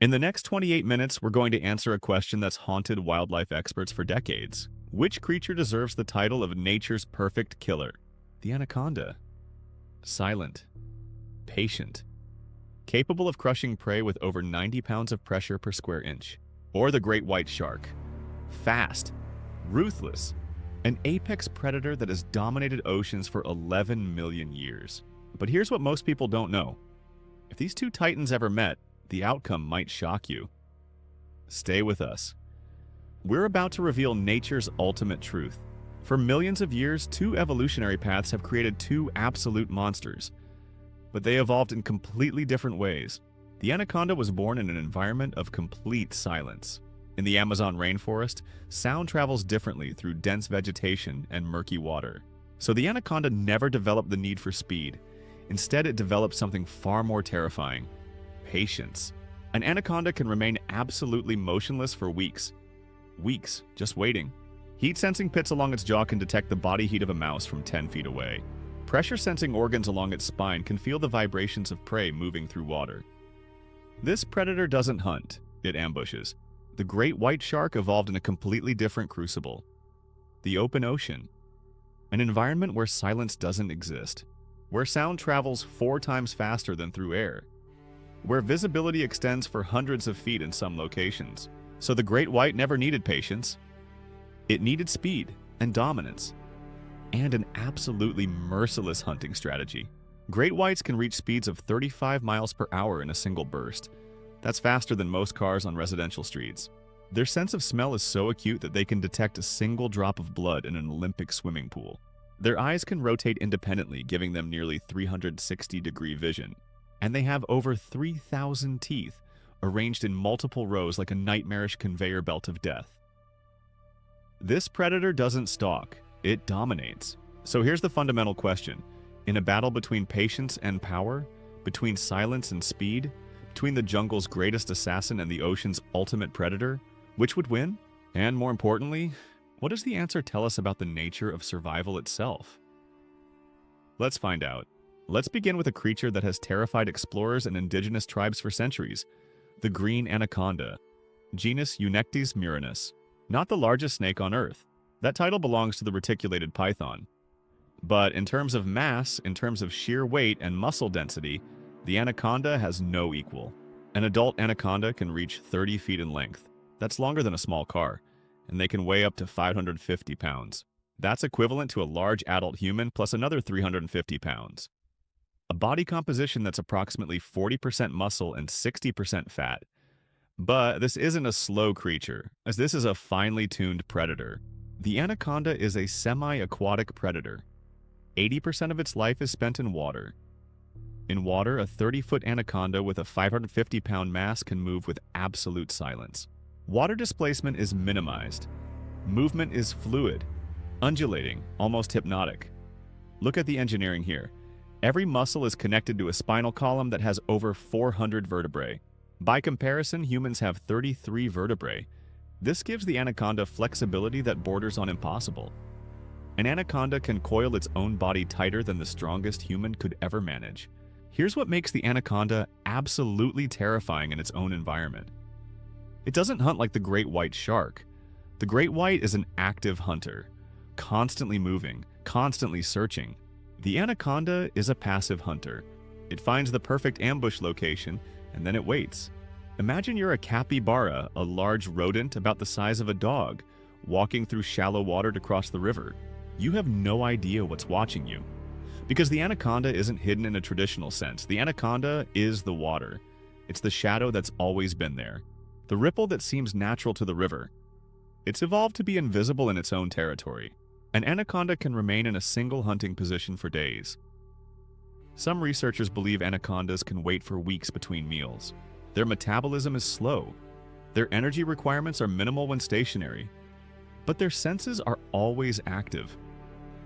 In the next 28 minutes, we're going to answer a question that's haunted wildlife experts for decades. Which creature deserves the title of nature's perfect killer? The anaconda. Silent, patient, capable of crushing prey with over 90 pounds of pressure per square inch. Or the great white shark. Fast, ruthless, an apex predator that has dominated oceans for 11 million years. But here's what most people don't know. If these two titans ever met, the outcome might shock you. Stay with us. We're about to reveal nature's ultimate truth. For millions of years, two evolutionary paths have created two absolute monsters, but they evolved in completely different ways. The anaconda was born in an environment of complete silence. In the Amazon rainforest, sound travels differently through dense vegetation and murky water. So the anaconda never developed the need for speed. Instead, it developed something far more terrifying: patience. An anaconda can remain absolutely motionless for weeks. Weeks, just waiting. Heat-sensing pits along its jaw can detect the body heat of a mouse from 10 feet away. Pressure-sensing organs along its spine can feel the vibrations of prey moving through water. This predator doesn't hunt, it ambushes. The great white shark evolved in a completely different crucible: the open ocean. An environment where silence doesn't exist, where sound travels 4 times faster than through air, where visibility extends for hundreds of feet in some locations. So the great white never needed patience. It needed speed and dominance, and an absolutely merciless hunting strategy. Great whites can reach speeds of 35 miles per hour in a single burst. That's faster than most cars on residential streets. Their sense of smell is so acute that they can detect a single drop of blood in an Olympic swimming pool. Their eyes can rotate independently, giving them nearly 360-degree vision. And they have over 3,000 teeth, arranged in multiple rows like a nightmarish conveyor belt of death. This predator doesn't stalk, it dominates. So here's the fundamental question. In a battle between patience and power, between silence and speed, between the jungle's greatest assassin and the ocean's ultimate predator, which would win? And more importantly, what does the answer tell us about the nature of survival itself? Let's find out. Let's begin with a creature that has terrified explorers and indigenous tribes for centuries: the green anaconda, genus Eunectes murinus. Not the largest snake on Earth. That title belongs to the reticulated python. But in terms of mass, in terms of sheer weight and muscle density, the anaconda has no equal. An adult anaconda can reach 30 feet in length. That's longer than a small car, and they can weigh up to 550 pounds. That's equivalent to a large adult human plus another 350 pounds. A body composition that's approximately 40% muscle and 60% fat. But this isn't a slow creature, as this is a finely tuned predator. The anaconda is a semi-aquatic predator. 80% of its life is spent in water. In water, a 30-foot anaconda with a 550-pound mass can move with absolute silence. Water displacement is minimized. Movement is fluid, undulating, almost hypnotic. Look at the engineering here. Every muscle is connected to a spinal column that has over 400 vertebrae. By comparison, humans have 33 vertebrae. This gives the anaconda flexibility that borders on impossible. An anaconda can coil its own body tighter than the strongest human could ever manage. Here's what makes the anaconda absolutely terrifying in its own environment. It doesn't hunt like the great white shark. The great white is an active hunter, constantly moving, constantly searching. The anaconda is a passive hunter. It finds the perfect ambush location, and then it waits. Imagine you're a capybara, a large rodent about the size of a dog, walking through shallow water to cross the river. You have no idea what's watching you. Because the anaconda isn't hidden in a traditional sense. The anaconda is the water. It's the shadow that's always been there. The ripple that seems natural to the river. It's evolved to be invisible in its own territory. An anaconda can remain in a single hunting position for days. Some researchers believe anacondas can wait for weeks between meals. Their metabolism is slow. Their energy requirements are minimal when stationary. But their senses are always active.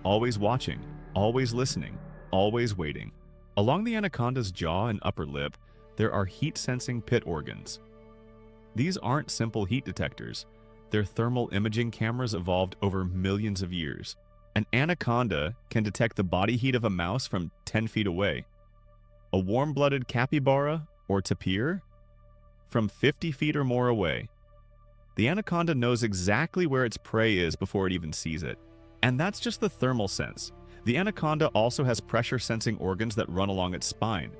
Always watching, always listening, always waiting. Along the anaconda's jaw and upper lip, there are heat-sensing pit organs. These aren't simple heat detectors. They're thermal imaging cameras evolved over millions of years. An anaconda can detect the body heat of a mouse from 10 feet away. A warm-blooded capybara or tapir? from 50 feet or more away. The anaconda knows exactly where its prey is before it even sees it. And that's just the thermal sense. The anaconda also has pressure-sensing organs that run along its spine.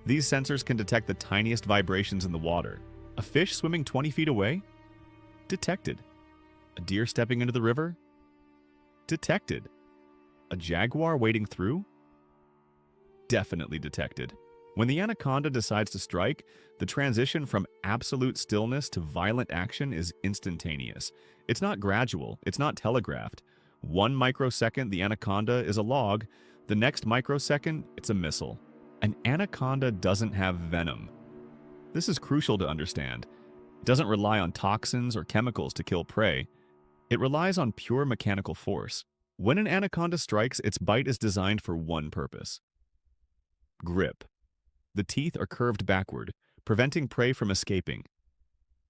These sensors can detect the tiniest vibrations in the water. A fish swimming 20 feet away? Detected. A deer stepping into the river? Detected. A jaguar wading through? Definitely detected. When the anaconda decides to strike, the transition from absolute stillness to violent action is instantaneous. It's not gradual, it's not telegraphed. 1 microsecond, the anaconda is a log. The next microsecond, it's a missile. An anaconda doesn't have venom. This is crucial to understand. It doesn't rely on toxins or chemicals to kill prey. It relies on pure mechanical force. When an anaconda strikes, its bite is designed for one purpose: grip. The teeth are curved backward, preventing prey from escaping.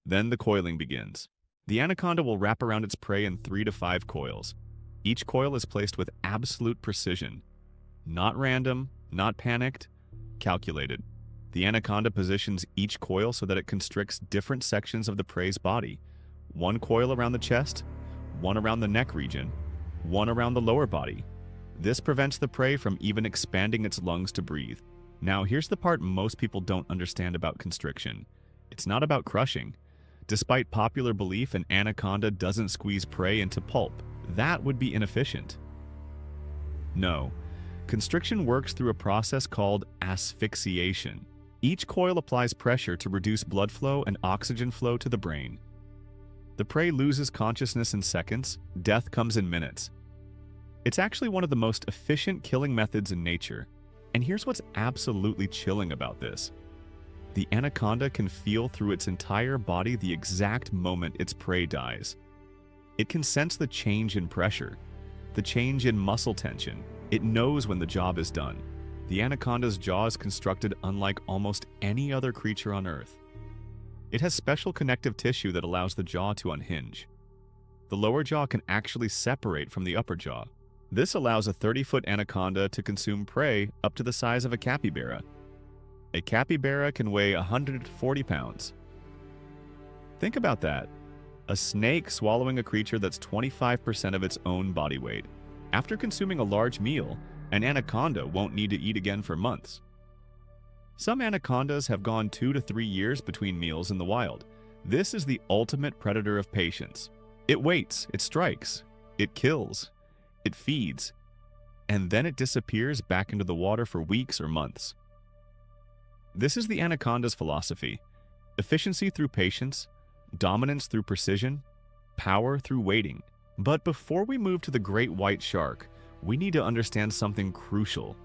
Then the coiling begins. The anaconda will wrap around its prey in 3 to 5 coils. Each coil is placed with absolute precision. Not random, not panicked, calculated. The anaconda positions each coil so that it constricts different sections of the prey's body. 1 coil around the chest, 1 around the neck region, 1 around the lower body. This prevents the prey from even expanding its lungs to breathe. Now, here's the part most people don't understand about constriction. It's not about crushing. Despite popular belief, an anaconda doesn't squeeze prey into pulp. That would be inefficient. No. Constriction works through a process called asphyxiation. Each coil applies pressure to reduce blood flow and oxygen flow to the brain. The prey loses consciousness in seconds, death comes in minutes. It's actually one of the most efficient killing methods in nature. And here's what's absolutely chilling about this. The anaconda can feel through its entire body the exact moment its prey dies. It can sense the change in pressure, the change in muscle tension. It knows when the job is done. The anaconda's jaw is constructed unlike almost any other creature on Earth. It has special connective tissue that allows the jaw to unhinge. The lower jaw can actually separate from the upper jaw. This allows a 30-foot anaconda to consume prey up to the size of a capybara. A capybara can weigh 140 pounds. Think about that. A snake swallowing a creature that's 25% of its own body weight. After consuming a large meal, an anaconda won't need to eat again for months. Some anacondas have gone 2 to 3 years between meals in the wild. This is the ultimate predator of patience. It waits, it strikes, it kills, it feeds, and then it disappears back into the water for weeks or months. This is the anaconda's philosophy: efficiency through patience, dominance through precision, power through waiting. But before we move to the great white shark, we need to understand something crucial.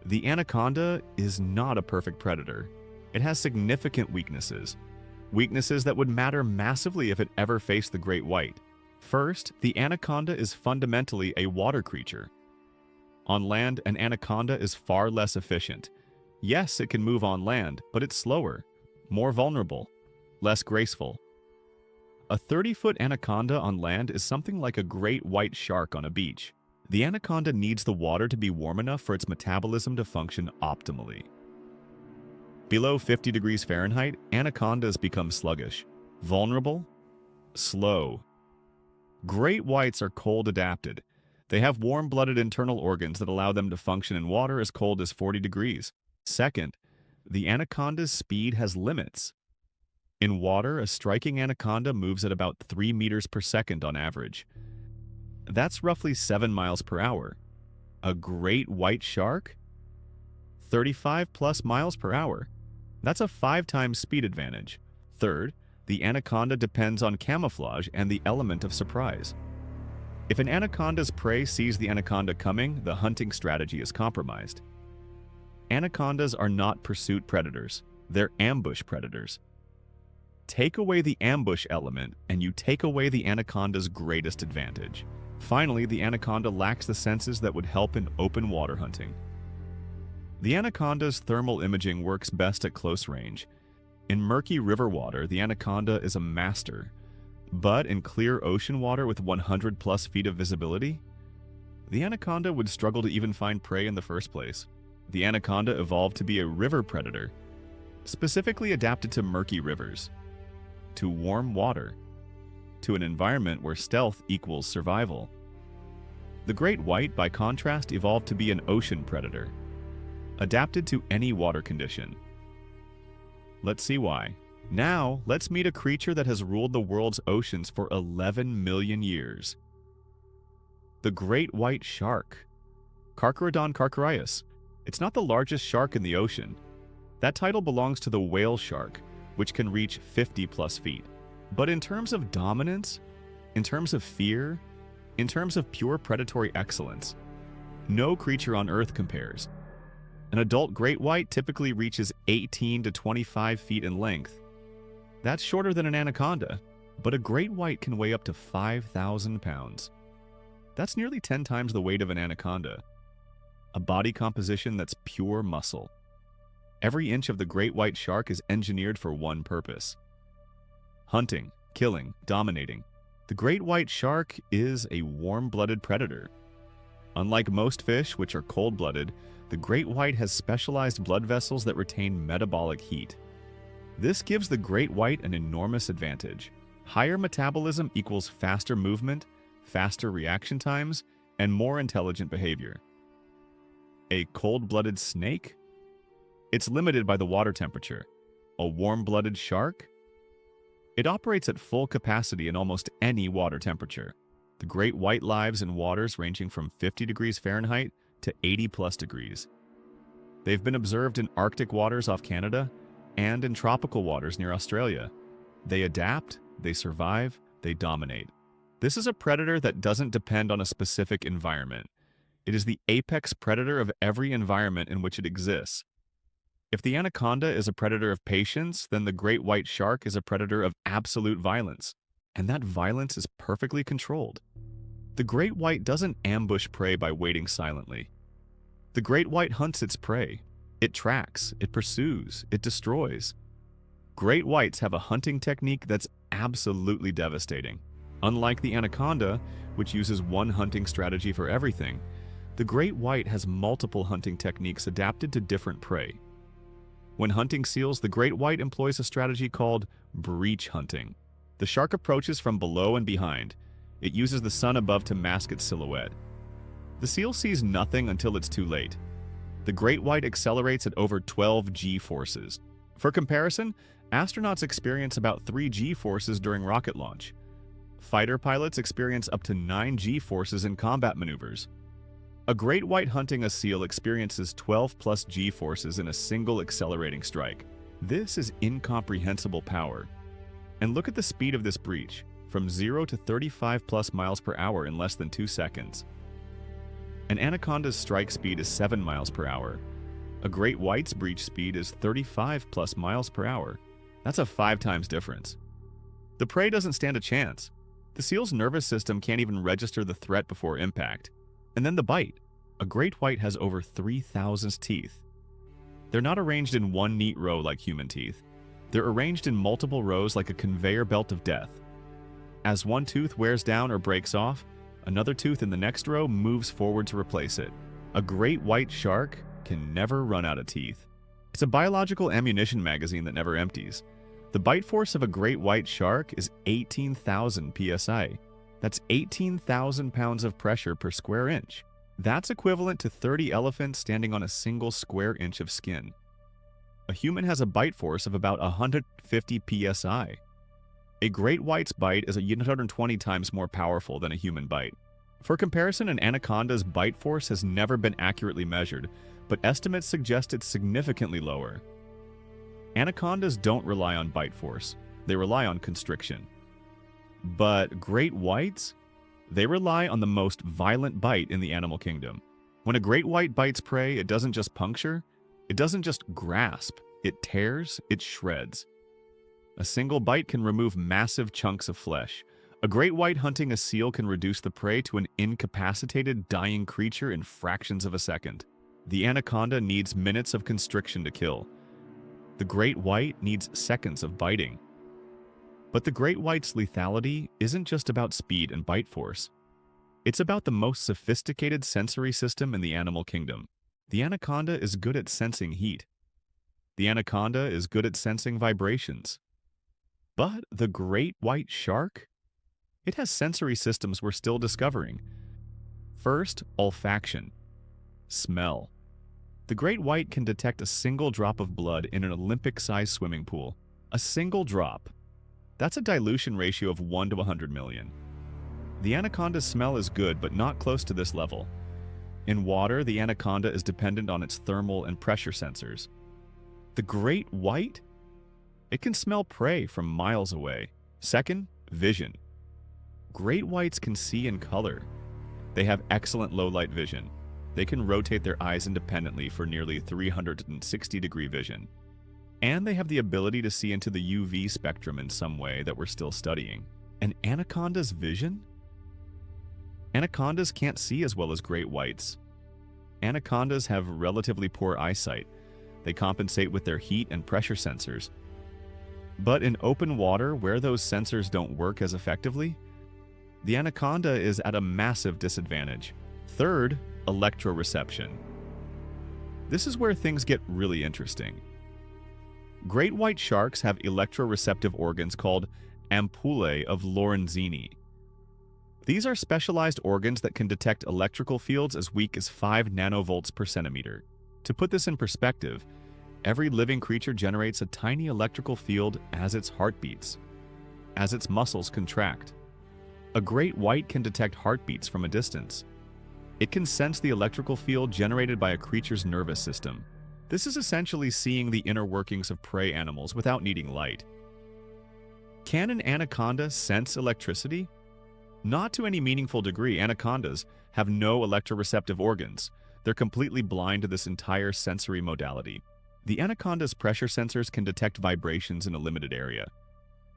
The anaconda is not a perfect predator. It has significant weaknesses. Weaknesses that would matter massively if it ever faced the great white. First, the anaconda is fundamentally a water creature. On land, an anaconda is far less efficient. Yes, it can move on land, but it's slower, more vulnerable, less graceful. A 30-foot anaconda on land is something like a great white shark on a beach. The anaconda needs the water to be warm enough for its metabolism to function optimally. Below 50 degrees Fahrenheit, anacondas become sluggish, vulnerable, slow. Great whites are cold adapted. They have warm-blooded internal organs that allow them to function in water as cold as 40 degrees. Second, the anaconda's speed has limits. In water, a striking anaconda moves at about 3 meters per second on average. That's roughly 7 miles per hour. A great white shark? 35 plus miles per hour. That's a 5 times speed advantage. Third, the anaconda depends on camouflage and the element of surprise. If an anaconda's prey sees the anaconda coming, the hunting strategy is compromised. Anacondas are not pursuit predators. They're ambush predators. Take away the ambush element, and you take away the anaconda's greatest advantage. Finally, the anaconda lacks the senses that would help in open water hunting. The anaconda's thermal imaging works best at close range. In murky river water, the anaconda is a master. But in clear ocean water with 100 plus feet of visibility, the anaconda would struggle to even find prey in the first place. The anaconda evolved to be a river predator. specifically adapted to murky rivers, to warm water, to an environment where stealth equals survival. The great white, by contrast, evolved to be an ocean predator, adapted to any water condition. Let's see why. Now, let's meet a creature that has ruled the world's oceans for 11 million years. The great white shark, Carcharodon carcharias. It's not the largest shark in the ocean. That title belongs to the whale shark, which can reach 50+ feet. But in terms of dominance, in terms of fear, in terms of pure predatory excellence, no creature on Earth compares. An adult great white typically reaches 18 to 25 feet in length. That's shorter than an anaconda, but a great white can weigh up to 5,000 pounds. That's nearly 10 times the weight of an anaconda. A body composition that's pure muscle. Every inch of the great white shark is engineered for one purpose: hunting, killing, dominating. The great white shark is a warm-blooded predator. Unlike most fish, which are cold-blooded, the great white has specialized blood vessels that retain metabolic heat. This gives the great white an enormous advantage. Higher metabolism equals faster movement, faster reaction times, and more intelligent behavior. A cold-blooded snake? It's limited by the water temperature. A warm-blooded shark? It operates at full capacity in almost any water temperature. The great white lives in waters ranging from 50 degrees Fahrenheit to 80+ degrees. They've been observed in Arctic waters off Canada and in tropical waters near Australia. They adapt, they survive, they dominate. This is a predator that doesn't depend on a specific environment. It is the apex predator of every environment in which it exists. If the anaconda is a predator of patience, then the great white shark is a predator of absolute violence. And that violence is perfectly controlled. The great white doesn't ambush prey by waiting silently. The great white hunts its prey. It tracks, it pursues, it destroys. Great whites have a hunting technique that's absolutely devastating. Unlike the anaconda, which uses one hunting strategy for everything, the great white has multiple hunting techniques adapted to different prey. When hunting seals, the great white employs a strategy called breach hunting. The shark approaches from below and behind. It uses the sun above to mask its silhouette. The seal sees nothing until it's too late. The great white accelerates at over 12 G-forces. For comparison, astronauts experience about 3 G-forces during rocket launch. Fighter pilots experience up to 9 G-forces in combat maneuvers. A great white hunting a seal experiences 12+ G-forces in a single accelerating strike. This is incomprehensible power. And look at the speed of this breach, from 0 to 35+ miles per hour in less than 2 seconds. An anaconda's strike speed is 7 miles per hour. A great white's breach speed is 35+ miles per hour. That's a 5 times difference. The prey doesn't stand a chance. The seal's nervous system can't even register the threat before impact. And then the bite. A great white has over 3,000 teeth. They're not arranged in one neat row like human teeth. They're arranged in multiple rows like a conveyor belt of death. As one tooth wears down or breaks off, another tooth in the next row moves forward to replace it. A great white shark can never run out of teeth. It's a biological ammunition magazine that never empties. The bite force of a great white shark is 18,000 psi. That's 18,000 pounds of pressure per square inch. That's equivalent to 30 elephants standing on a single square inch of skin. A human has a bite force of about 150 psi. A great white's bite is 120 times more powerful than a human bite. For comparison, an anaconda's bite force has never been accurately measured, but estimates suggest it's significantly lower. Anacondas don't rely on bite force. They rely on constriction. But great whites? They rely on the most violent bite in the animal kingdom. When a great white bites prey, it doesn't just puncture, it doesn't just grasp, it tears, it shreds. A single bite can remove massive chunks of flesh. A great white hunting a seal can reduce the prey to an incapacitated, dying creature in fractions of a second. The anaconda needs minutes of constriction to kill. The great white needs seconds of biting. But the great white's lethality isn't just about speed and bite force. It's about the most sophisticated sensory system in the animal kingdom. The anaconda is good at sensing heat. The anaconda is good at sensing vibrations. But the great white shark? It has sensory systems we're still discovering. First, olfaction. Smell. The great white can detect a single drop of blood in an Olympic-sized swimming pool. A single drop. That's a dilution ratio of 1 to 100 million. The anaconda's smell is good, but not close to this level. In water, the anaconda is dependent on its thermal and pressure sensors. The great white? It can smell prey from miles away. Second, vision. Great whites can see in color. They have excellent low-light vision. They can rotate their eyes independently for nearly 360-degree vision. And they have the ability to see into the UV spectrum in some way that we're still studying. An anaconda's vision? Anacondas can't see as well as great whites. Anacondas have relatively poor eyesight. They compensate with their heat and pressure sensors. But in open water, where those sensors don't work as effectively, the anaconda is at a massive disadvantage. Third, electroreception. This is where things get really interesting. Great white sharks have electroreceptive organs called ampullae of Lorenzini. These are specialized organs that can detect electrical fields as weak as 5 nanovolts per centimeter. To put this in perspective, every living creature generates a tiny electrical field as its heart beats, as its muscles contract. A great white can detect heartbeats from a distance. It can sense the electrical field generated by a creature's nervous system. This is essentially seeing the inner workings of prey animals without needing light. Can an anaconda sense electricity? Not to any meaningful degree. Anacondas have no electroreceptive organs. They're completely blind to this entire sensory modality. The anaconda's pressure sensors can detect vibrations in a limited area.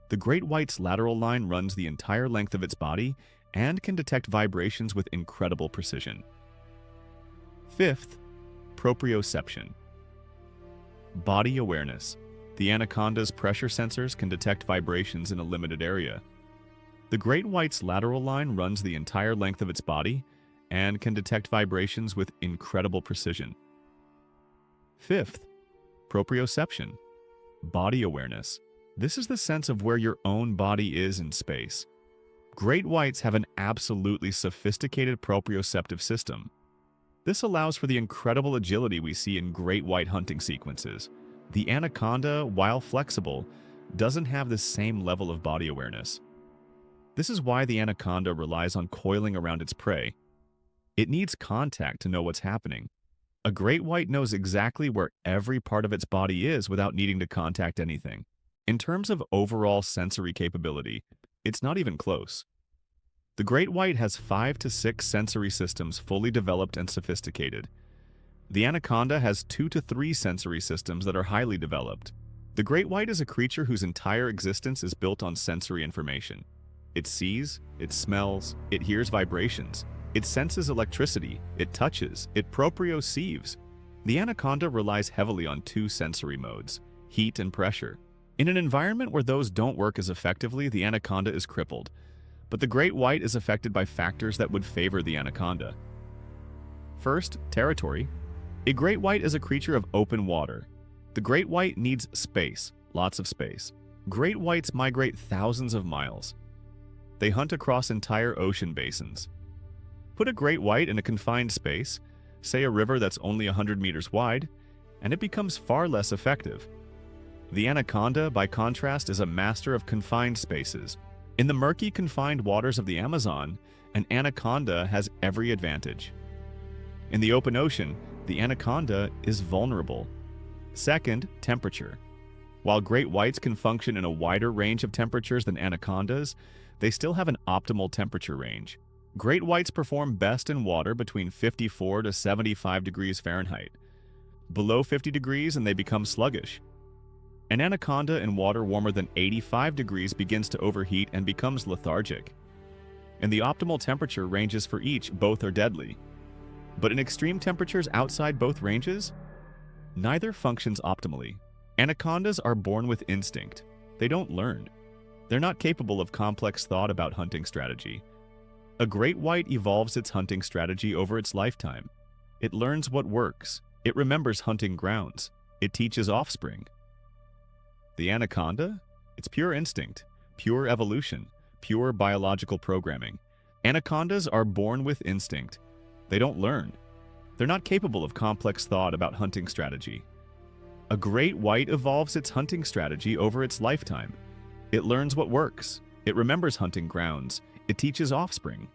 The great white's lateral line runs the entire length of its body and can detect vibrations with incredible precision. Fifth, proprioception. Body awareness. The anaconda's pressure sensors can detect vibrations in a limited area. The great white's lateral line runs the entire length of its body and can detect vibrations with incredible precision. Fifth, proprioception. Body awareness. This is the sense of where your own body is in space. Great whites have an absolutely sophisticated proprioceptive system. This allows for the incredible agility we see in great white hunting sequences. The anaconda, while flexible, doesn't have the same level of body awareness. This is why the anaconda relies on coiling around its prey. It needs contact to know what's happening. A great white knows exactly where every part of its body is without needing to contact anything. In terms of overall sensory capability, it's not even close. The great white has 5 to 6 sensory systems fully developed and sophisticated. The anaconda has 2 to 3 sensory systems that are highly developed. The great white is a creature whose entire existence is built on sensory information. It sees, it smells, it hears vibrations, it senses electricity, it touches, it proprioceives. The anaconda relies heavily on 2 sensory modes, heat and pressure. In an environment where those don't work as effectively, the anaconda is crippled. But the great white is affected by factors that would favor the anaconda. First, territory. A great white is a creature of open water. The great white needs space, lots of space. Great whites migrate thousands of miles. They hunt across entire ocean basins. Put a great white in a confined space, say a river that's only 100 meters wide, and it becomes far less effective. The anaconda, by contrast, is a master of confined spaces. In the murky, confined waters of the Amazon, an anaconda has every advantage. In the open ocean, the anaconda is vulnerable. Second, temperature. While great whites can function in a wider range of temperatures than anacondas, they still have an optimal temperature range. Great whites perform best in water between 54 to 75 degrees Fahrenheit. Below 50 degrees and they become sluggish. An anaconda in water warmer than 85 degrees begins to overheat and becomes lethargic. And the optimal temperature ranges for each, both are deadly. But in extreme temperatures outside both ranges, neither functions optimally. Anacondas are born with instinct. They don't learn. They're not capable of complex thought about hunting strategy. A great white evolves its hunting strategy over its lifetime. It learns what works. It remembers hunting grounds. It teaches offspring. The anaconda? It's pure instinct, pure evolution, pure biological programming. Anacondas are born with instinct. They don't learn. They're not capable of complex thought about hunting strategy. A great white evolves its hunting strategy over its lifetime. It learns what works. It remembers hunting grounds. It teaches offspring.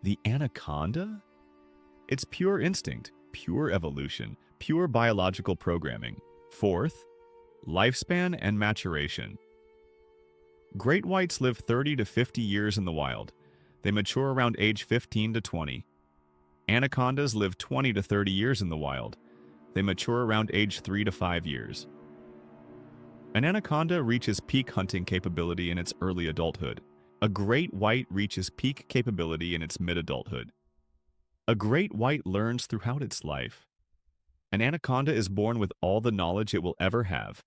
The anaconda? It's pure instinct, pure evolution, pure biological programming. Fourth, lifespan and maturation. Great whites live 30 to 50 years in the wild. They mature around age 15 to 20. Anacondas live 20 to 30 years in the wild. They mature around age 3 to 5 years. An anaconda reaches peak hunting capability in its early adulthood. A great white reaches peak capability in its mid-adulthood. A great white learns throughout its life. An anaconda is born with all the knowledge it will ever have.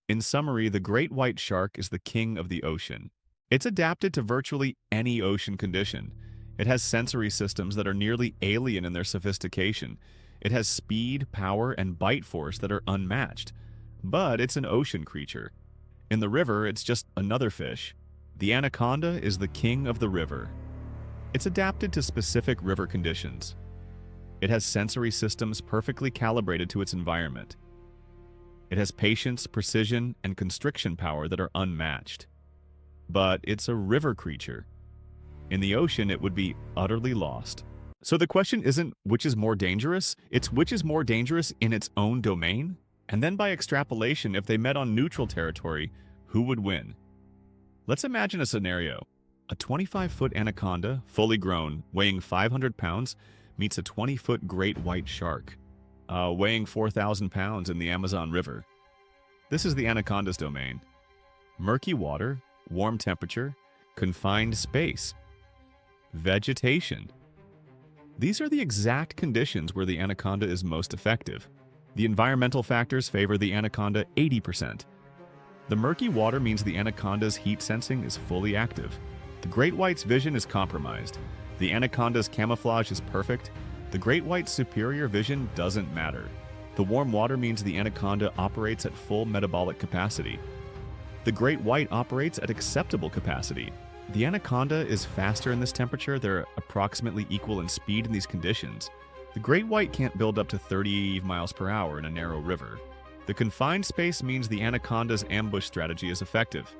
In summary, the great white shark is the king of the ocean. It's adapted to virtually any ocean condition. It has sensory systems that are nearly alien in their sophistication. It has speed, power, and bite force that are unmatched. But it's an ocean creature. In the river, it's just another fish. The anaconda is the king of the river. It's adapted to specific river conditions. It has sensory systems perfectly calibrated to its environment. It has patience, precision, and constriction power that are unmatched. But it's a river creature. In the ocean, it would be utterly lost. So the question isn't which is more dangerous, it's which is more dangerous in its own domain? And then by extrapolation, if they met on neutral territory, who would win? Let's imagine a scenario. A 25-foot anaconda, fully grown, weighing 500 pounds, meets a 20-foot great white shark, weighing 4,000 pounds in the Amazon River. This is the anaconda's domain. Murky water, warm temperature, confined space, vegetation. These are the exact conditions where the anaconda is most effective. The environmental factors favor the anaconda 80%. The murky water means the anaconda's heat sensing is fully active. The great white's vision is compromised. The anaconda's camouflage is perfect. The great white's superior vision doesn't matter. The warm water means the anaconda operates at full metabolic capacity. The great white operates at acceptable capacity. The anaconda is faster in this temperature. They're approximately equal in speed in these conditions. The great white can't build up to 30 miles per hour in a narrow river. The confined space means the anaconda's ambush strategy is effective.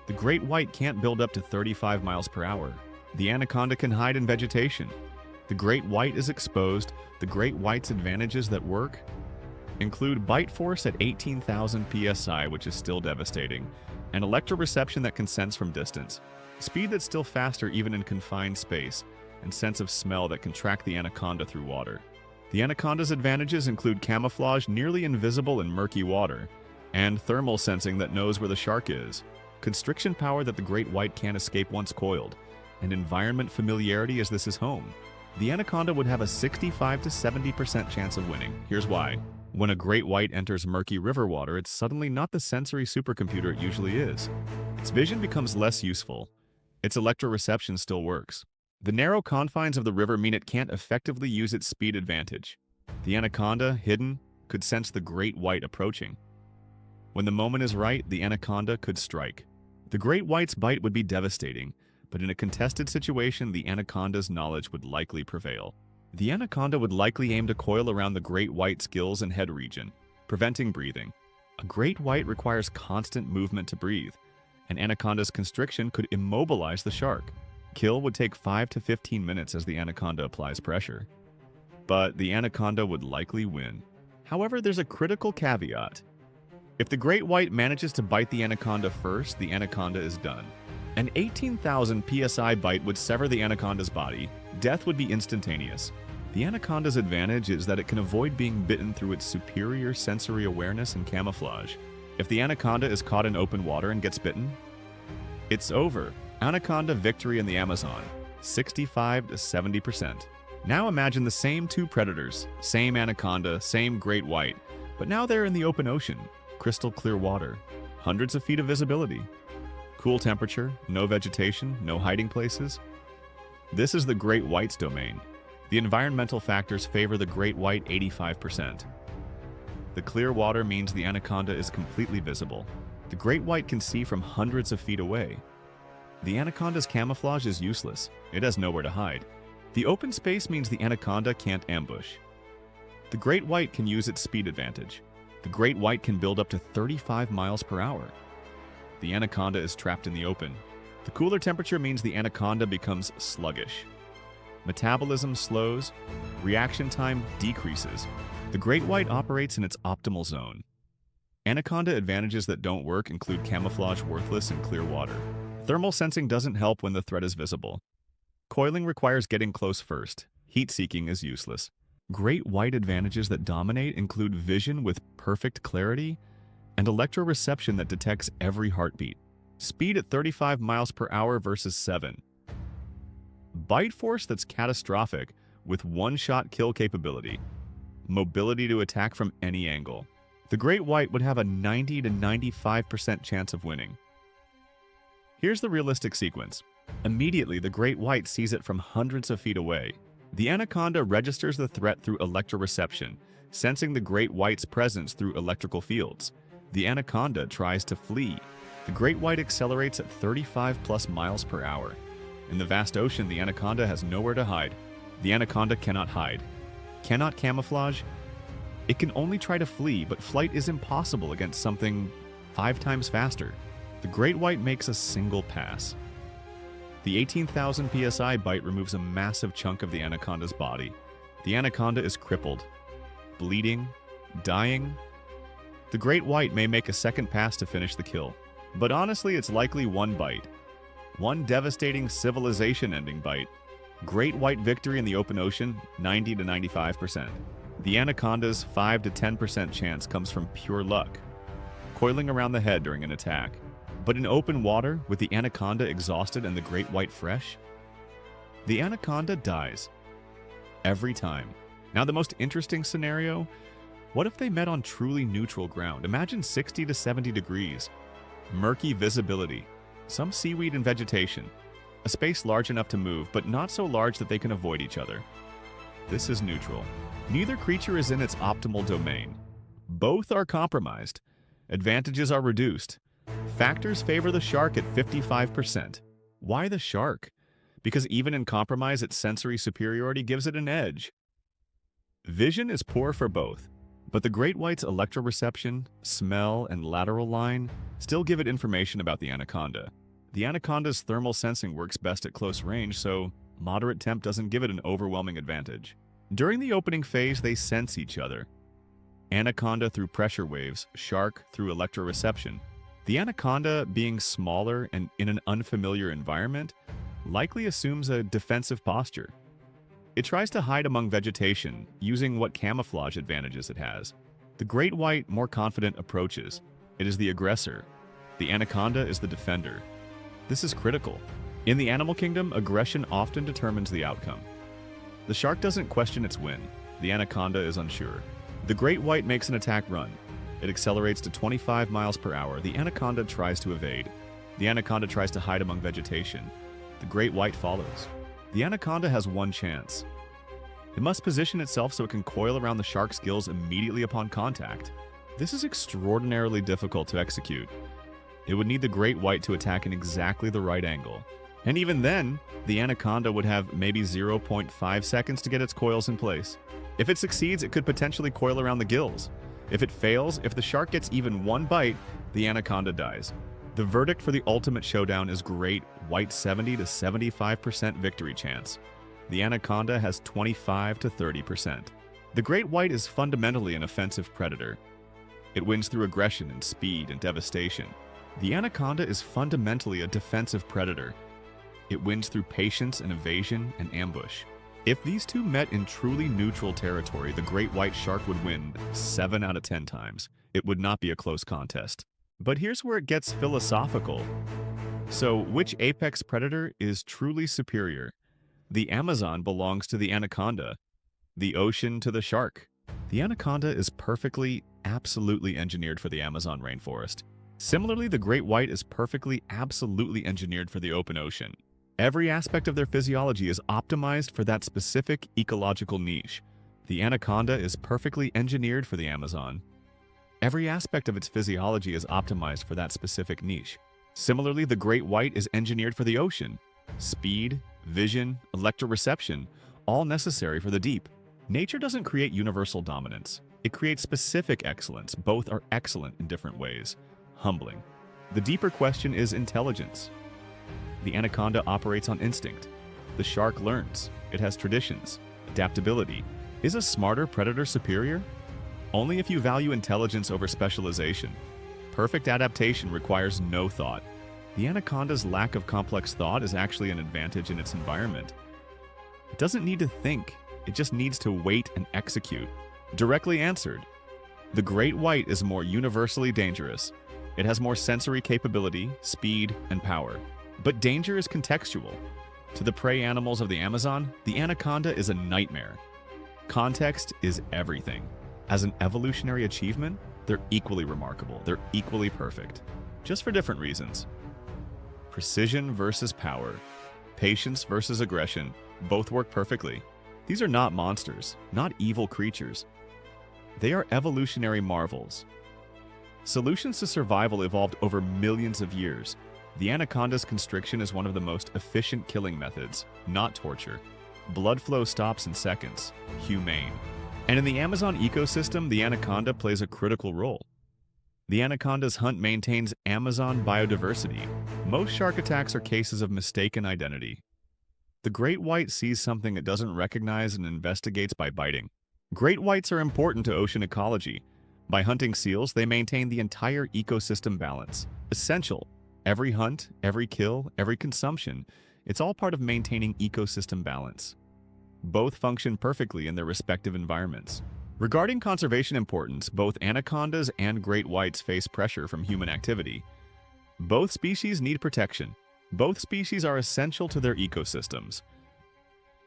The great white can't build up to 35 miles per hour. The anaconda can hide in vegetation. The great white is exposed. The great white's advantages that work include bite force at 18,000 psi, which is still devastating, and electroreception that can sense from distance, speed that's still faster even in confined space, and sense of smell that can track the anaconda through water. The anaconda's advantages include camouflage nearly invisible in murky water, and thermal sensing that knows where the shark is, constriction power that the great white can't escape once coiled, and environment familiarity as this is home. The anaconda would have a 65 to 70% chance of winning. Here's why. When a great white enters murky river water, it's suddenly not the sensory supercomputer it usually is. Its vision becomes less useful. Its electroreception still works. The narrow confines of the river mean it can't effectively use its speed advantage. The anaconda, hidden, could sense the great white approaching. When the moment is right, the anaconda could strike. The great white's bite would be devastating, but in a contested situation, the anaconda's knowledge would likely prevail. The anaconda would likely aim to coil around the great white's gills and head region, preventing breathing. A great white requires constant movement to breathe. An anaconda's constriction could immobilize the shark. Kill would take 5 to 15 minutes as the anaconda applies pressure. But the anaconda would likely win. However, there's a critical caveat. If the great white manages to bite the anaconda first, the anaconda is done. An 18,000 psi bite would sever the anaconda's body. Death would be instantaneous. The anaconda's advantage is that it can avoid being bitten through its superior sensory awareness and camouflage. If the anaconda is caught in open water and gets bitten, it's over. Anaconda victory in the Amazon, 65 to 70%. Now imagine the same two predators, same anaconda, same great white, but now they're in the open ocean, crystal clear water, hundreds of feet of visibility, cool temperature, no vegetation, no hiding places. This is the great white's domain. The environmental factors favor the great white 85%. The clear water means the anaconda is completely visible. The great white can see from hundreds of feet away. The anaconda's camouflage is useless. It has nowhere to hide. The open space means the anaconda can't ambush. The great white can use its speed advantage. The great white can build up to 35 miles per hour. The anaconda is trapped in the open. The cooler temperature means the anaconda becomes sluggish. Metabolism slows, reaction time decreases. The great white operates in its optimal zone. Anaconda advantages that don't work include camouflage worthless in clear water. Thermal sensing doesn't help when the threat is visible. Coiling requires getting close first. Heat-seeking is useless. Great white advantages that dominate include vision with perfect clarity and electroreception that detects every heartbeat. Speed at 35 miles per hour versus 7. Bite force that's catastrophic with one-shot kill capability. Mobility to attack from any angle. The great white would have a 90 to 95% chance of winning. Here's the realistic sequence. Immediately, the great white sees it from hundreds of feet away. The anaconda registers the threat through electroreception, sensing the great white's presence through electrical fields. The anaconda tries to flee. The great white accelerates at 35+ miles per hour. In the vast ocean, the anaconda has nowhere to hide. The anaconda cannot hide, cannot camouflage. It can only try to flee, but flight is impossible against something 5 times faster. The great white makes a single pass. The 18,000 psi bite removes a massive chunk of the anaconda's body. The anaconda is crippled, bleeding, dying. The great white may make a second pass to finish the kill, but honestly it's likely one bite. One devastating civilization-ending bite. Great white victory in the open ocean, 90 to 95%. The anaconda's 5 to 10% chance comes from pure luck, coiling around the head during an attack. But in open water, with the anaconda exhausted and the great white fresh, the anaconda dies. Every time. Now the most interesting scenario, what if they met on truly neutral ground? Imagine 60 to 70 degrees, murky visibility, some seaweed and vegetation, a space large enough to move, but not so large that they can avoid each other. This is neutral. Neither creature is in its optimal domain. Both are compromised. Advantages are reduced. Factors favor the shark at 55%. Why the shark? Because even in compromise, its sensory superiority gives it an edge. Vision is poor for both, but the great white's electroreception, smell, and lateral line still give it information about the anaconda. The anaconda's thermal sensing works best at close range, so moderate temp doesn't give it an overwhelming advantage. During the opening phase, they sense each other. Anaconda through pressure waves, shark through electroreception. The anaconda, being smaller and in an unfamiliar environment, likely assumes a defensive posture. It tries to hide among vegetation, using what camouflage advantages it has. The great white, more confident, approaches. It is the aggressor. The anaconda is the defender. This is critical. In the animal kingdom, aggression often determines the outcome. The shark doesn't question its win. The anaconda is unsure. The great white makes an attack run. It accelerates to 25 miles per hour. The anaconda tries to evade. The anaconda tries to hide among vegetation. The great white follows. The anaconda has one chance. It must position itself so it can coil around the shark's gills immediately upon contact. This is extraordinarily difficult to execute. It would need the great white to attack in exactly the right angle. And even then, the anaconda would have maybe 0.5 seconds to get its coils in place. If it succeeds, it could potentially coil around the gills. If it fails, if the shark gets even one bite, the anaconda dies. The verdict for the ultimate showdown is great white 70 to 75% victory chance. The anaconda has 25 to 30%. The great white is fundamentally an offensive predator. It wins through aggression and speed and devastation. The anaconda is fundamentally a defensive predator. It wins through patience and evasion and ambush. If these two met in truly neutral territory, the great white shark would win 7 out of 10 times. It would not be a close contest. But here's where it gets philosophical. So, which apex predator is truly superior? The Amazon belongs to the anaconda, the ocean to the shark. The anaconda is perfectly, absolutely engineered for the Amazon rainforest. Similarly, the great white is perfectly, absolutely engineered for the open ocean. Every aspect of their physiology is optimized for that specific ecological niche. The anaconda is perfectly engineered for the Amazon. Every aspect of its physiology is optimized for that specific niche. Similarly, the great white is engineered for the ocean. Speed, vision, electroreception, all necessary for the deep. Nature doesn't create universal dominance. It creates specific excellence. Both are excellent in different ways. Humbling. The deeper question is intelligence. The anaconda operates on instinct. The shark learns. It has traditions, adaptability. Is a smarter predator superior? Only if you value intelligence over specialization. Perfect adaptation requires no thought. The anaconda's lack of complex thought is actually an advantage in its environment. It doesn't need to think. It just needs to wait and execute. Directly answered. The great white is more universally dangerous. It has more sensory capability, speed, and power. But danger is contextual. To the prey animals of the Amazon, the anaconda is a nightmare. Context is everything. As an evolutionary achievement, they're equally remarkable. They're equally perfect, just for different reasons. Precision versus power. Patience versus aggression. Both work perfectly. These are not monsters, not evil creatures. They are evolutionary marvels. Solutions to survival evolved over millions of years. The anaconda's constriction is one of the most efficient killing methods, not torture. Blood flow stops in seconds. Humane. And in the Amazon ecosystem, the anaconda plays a critical role. The anaconda's hunt maintains Amazon biodiversity. Most shark attacks are cases of mistaken identity. The great white sees something it doesn't recognize and investigates by biting. Great whites are important to ocean ecology. By hunting seals, they maintain the entire ecosystem balance. Essential. Every hunt, every kill, every consumption, it's all part of maintaining ecosystem balance. Both function perfectly in their respective environments. Regarding conservation importance, both anacondas and great whites face pressure from human activity. Both species need protection. Both species are essential to their ecosystems.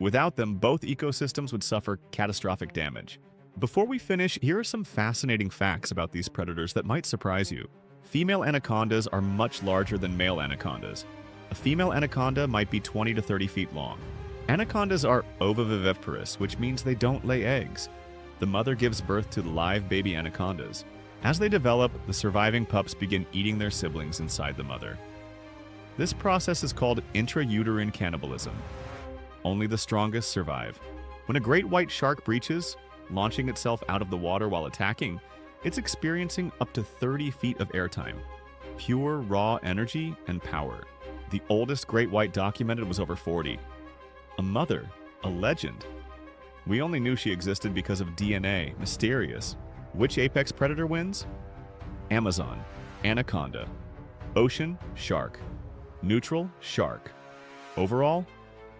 Without them, both ecosystems would suffer catastrophic damage. Before we finish, here are some fascinating facts about these predators that might surprise you. Female anacondas are much larger than male anacondas. A female anaconda might be 20 to 30 feet long. Anacondas are ovoviviparous, which means they don't lay eggs. The mother gives birth to live baby anacondas. As they develop, the surviving pups begin eating their siblings inside the mother. This process is called intrauterine cannibalism. Only the strongest survive. When a great white shark breaches, launching itself out of the water while attacking, it's experiencing up to 30 feet of airtime. Pure, raw energy and power. The oldest great white documented was over 40. A mother, a legend. We only knew she existed because of DNA, mysterious. Which apex predator wins? Amazon, anaconda. Ocean, shark. Neutral, shark. Overall,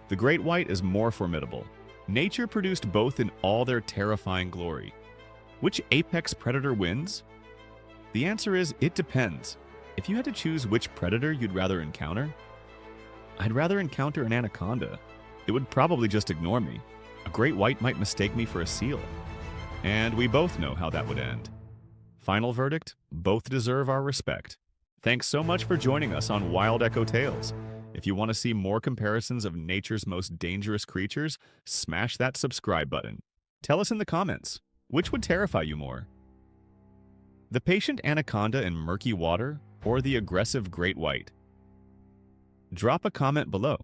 the great white is more formidable. Nature produced both in all their terrifying glory. Which apex predator wins? The answer is, it depends. If you had to choose which predator you'd rather encounter, I'd rather encounter an anaconda. It would probably just ignore me. A great white might mistake me for a seal. And we both know how that would end. Final verdict, both deserve our respect. Thanks so much for joining us on WildEcho Tales. If you want to see more comparisons of nature's most dangerous creatures, smash that subscribe button. Tell us in the comments, which would terrify you more? The patient anaconda in murky water or the aggressive great white? Drop a comment below.